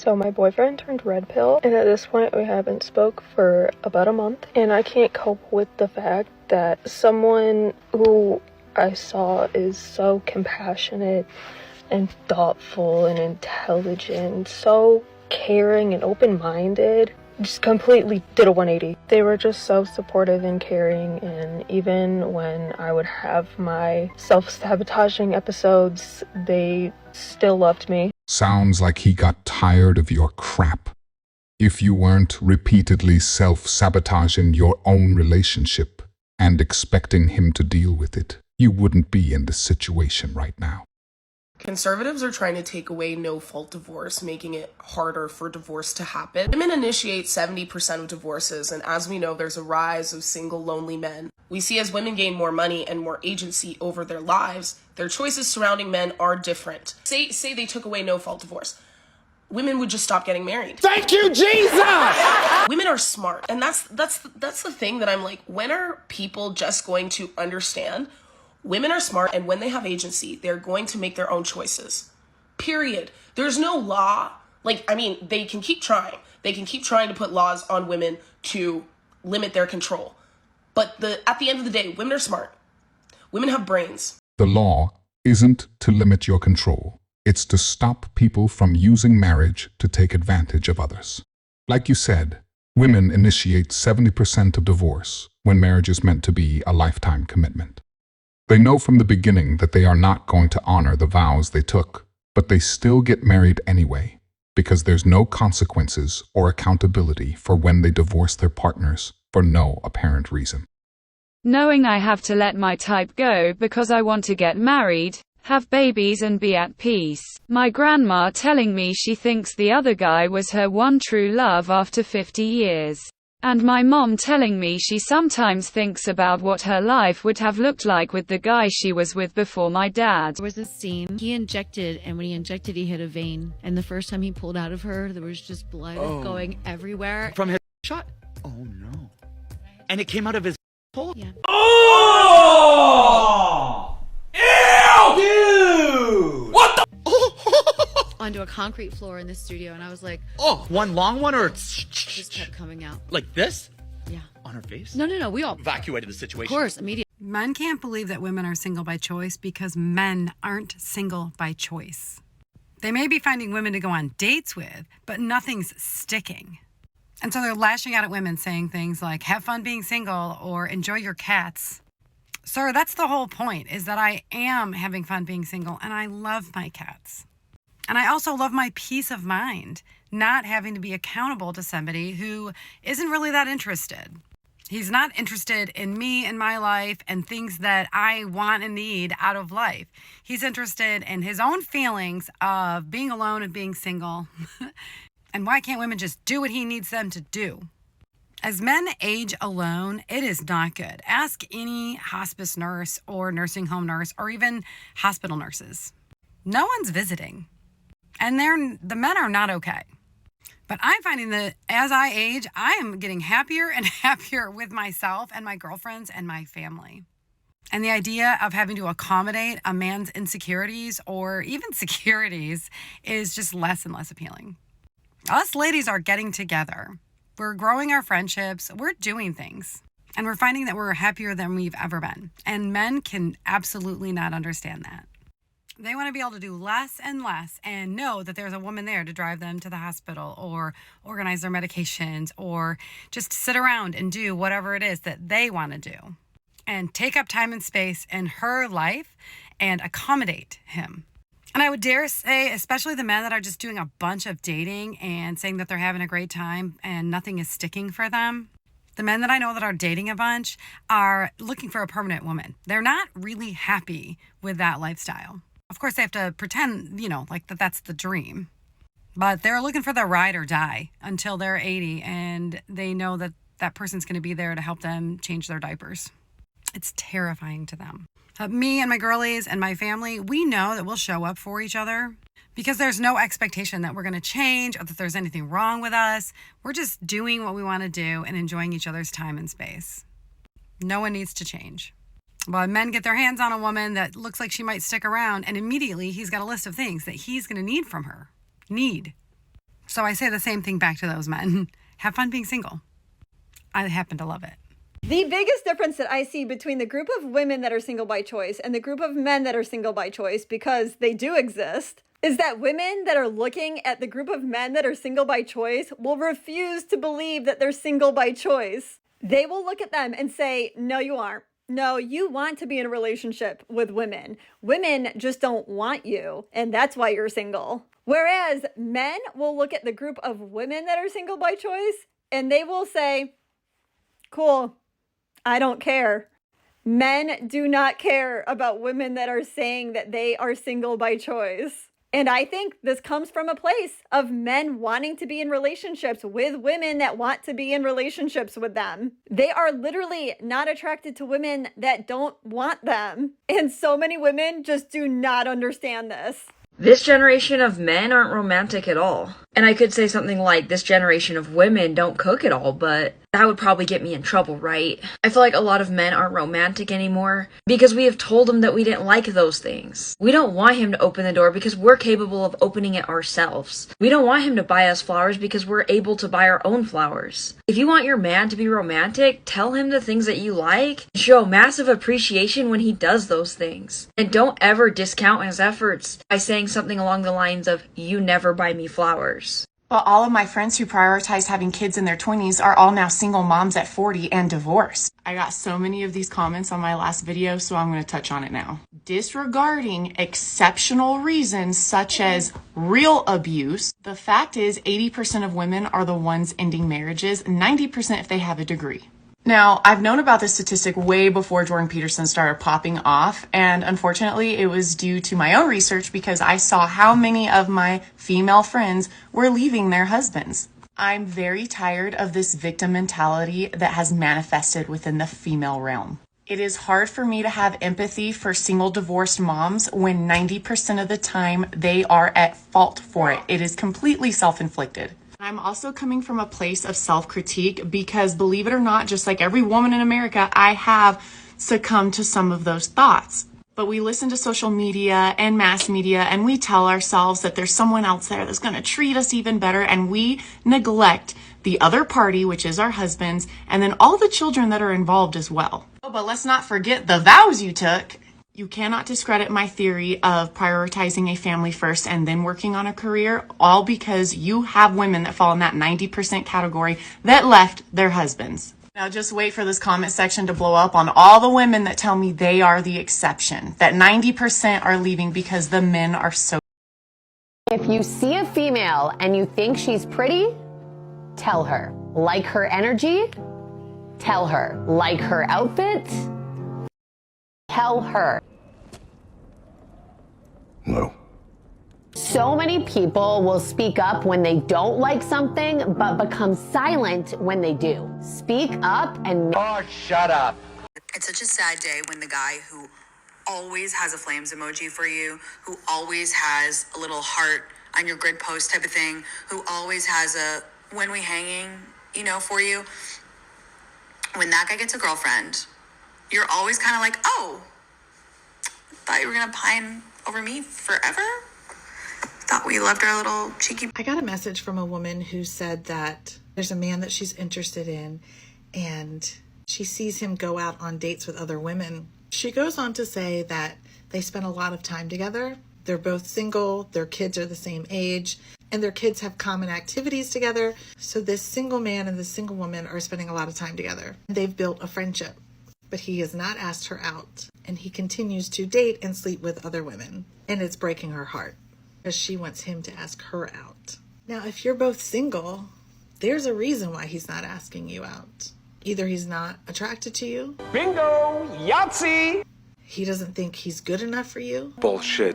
So my boyfriend turned red pill, and at this point we haven't spoke for about a month, and I can't cope with the fact that someone who I saw is so compassionate and thoughtful and intelligent, so caring and open-minded, just completely did a 180. They were just so supportive and caring, and even when I would have my self-sabotaging episodes, they still loved me. Sounds like he got tired of your crap. If you weren't repeatedly self-sabotaging your own relationship and expecting him to deal with it, you wouldn't be in this situation right now. Conservatives are trying to take away no-fault divorce, making it harder for divorce to happen. Women initiate 70% of divorces, and as we know, there's a rise of single, lonely men. We see as women gain more money and more agency over their lives, their choices surrounding men are different. Say they took away no-fault divorce. Women would just stop getting married. Thank you, Jesus! Women are smart, and that's the thing that I'm like, when are people just going to understand? Women are smart, and when they have agency, they're going to make their own choices. Period. There's no law. They can keep trying. They can keep trying to put laws on women to limit their control. But at the end of the day, women are smart. Women have brains. The law isn't to limit your control. It's to stop people from using marriage to take advantage of others. Like you said, women initiate 70% of divorce when marriage is meant to be a lifetime commitment. They know from the beginning that they are not going to honor the vows they took, but they still get married anyway, because there's no consequences or accountability for when they divorce their partners for no apparent reason. Knowing I have to let my type go because I want to get married, have babies and be at peace. My grandma telling me she thinks the other guy was her one true love after 50 years. And my mom telling me she sometimes thinks about what her life would have looked like with the guy she was with before my dad. There was a scene, he injected, and when he injected, he hit a vein. And the first time he pulled out of her, there was just blood going everywhere. From his shot? Oh no. And it came out of his hole? Yeah. Oh! Ew! Dude! What the? Onto a concrete floor in the studio, and I was like, oh, one long one or just kept coming out. Like this? Yeah. On her face? No, we all Evacuated the of situation. course, immediately. Men can't believe that women are single by choice because men aren't single by choice. They may be finding women to go on dates with, but nothing's sticking. And so they're lashing out at women saying things like, have fun being single or enjoy your cats. Sir, that's the whole point, is that I am having fun being single and I love my cats. And I also love my peace of mind, not having to be accountable to somebody who isn't really that interested. He's not interested in me and my life and things that I want and need out of life. He's interested in his own feelings of being alone and being single. And why can't women just do what he needs them to do? As men age alone, it is not good. Ask any hospice nurse or nursing home nurse or even hospital nurses. No one's visiting. And the men are not okay. But I'm finding that as I age, I am getting happier and happier with myself and my girlfriends and my family. And the idea of having to accommodate a man's insecurities or even securities is just less and less appealing. Us ladies are getting together. We're growing our friendships. We're doing things. And we're finding that we're happier than we've ever been. And men can absolutely not understand that. They want to be able to do less and less and know that there's a woman there to drive them to the hospital or organize their medications or just sit around and do whatever it is that they want to do and take up time and space in her life and accommodate him. And I would dare say, especially the men that are just doing a bunch of dating and saying that they're having a great time and nothing is sticking for them. The men that I know that are dating a bunch are looking for a permanent woman. They're not really happy with that lifestyle. Of course, they have to pretend, like that's the dream. But they're looking for the ride or die until they're 80 and they know that that person's going to be there to help them change their diapers. It's terrifying to them. Me and my girlies and my family, we know that we'll show up for each other because there's no expectation that we're going to change or that there's anything wrong with us. We're just doing what we want to do and enjoying each other's time and space. No one needs to change. But men get their hands on a woman that looks like she might stick around, and immediately he's got a list of things that he's going to need from her. So I say the same thing back to those men. Have fun being single. I happen to love it. The biggest difference that I see between the group of women that are single by choice and the group of men that are single by choice, because they do exist, is that women that are looking at the group of men that are single by choice will refuse to believe that they're single by choice. They will look at them and say, no, you aren't. No, you want to be in a relationship with women. Women just don't want you, and that's why you're single. Whereas men will look at the group of women that are single by choice and they will say, cool, I don't care. Men do not care about women that are saying that they are single by choice. And I think this comes from a place of men wanting to be in relationships with women that want to be in relationships with them. They are literally not attracted to women that don't want them. And so many women just do not understand this. This generation of men aren't romantic at all. And I could say something like, this generation of women don't cook at all, but that would probably get me in trouble, right? I feel like a lot of men aren't romantic anymore because we have told them that we didn't like those things. We don't want him to open the door because we're capable of opening it ourselves. We don't want him to buy us flowers because we're able to buy our own flowers. If you want your man to be romantic, tell him the things that you like. Show massive appreciation when he does those things. And don't ever discount his efforts by saying something along the lines of, you never buy me flowers. But all of my friends who prioritized having kids in their 20s are all now single moms at 40 and divorced. I got so many of these comments on my last video, so I'm going to touch on it now. Disregarding exceptional reasons such as real abuse, the fact is 80% of women are the ones ending marriages, 90% if they have a degree. Now, I've known about this statistic way before Jordan Peterson started popping off, and unfortunately it was due to my own research because I saw how many of my female friends were leaving their husbands. I'm very tired of this victim mentality that has manifested within the female realm. It is hard for me to have empathy for single divorced moms when 90% of the time they are at fault for it. It is completely self-inflicted. I'm also coming from a place of self-critique because, believe it or not, just like every woman in America, I have succumbed to some of those thoughts. But we listen to social media and mass media and we tell ourselves that there's someone else there that's going to treat us even better, and we neglect the other party, which is our husbands, and then all the children that are involved as well. Oh, but let's not forget the vows you took. You cannot discredit my theory of prioritizing a family first and then working on a career, all because you have women that fall in that 90% category that left their husbands. Now just wait for this comment section to blow up on all the women that tell me they are the exception, that 90% are leaving because the men are so. If you see a female and you think she's pretty, tell her. Like her energy, tell her. Like her outfit, tell her. No. So many people will speak up when they don't like something, but become silent when they do. Speak up and... Oh, shut up. It's such a sad day when the guy who always has a flames emoji for you, who always has a little heart on your grid post type of thing, who always has a when we hanging, for you, when that guy gets a girlfriend, you're always kind of like, oh, thought you were going to pine over me forever? Thought we loved our little cheeky... I got a message from a woman who said that there's a man that she's interested in and she sees him go out on dates with other women. She goes on to say that they spend a lot of time together. They're both single, their kids are the same age, and their kids have common activities together. So this single man and this single woman are spending a lot of time together. They've built a friendship, but he has not asked her out. And he continues to date and sleep with other women. And it's breaking her heart because she wants him to ask her out. Now, if you're both single, there's a reason why he's not asking you out. Either he's not attracted to you. Bingo! Yahtzee! He doesn't think he's good enough for you. Bullshit.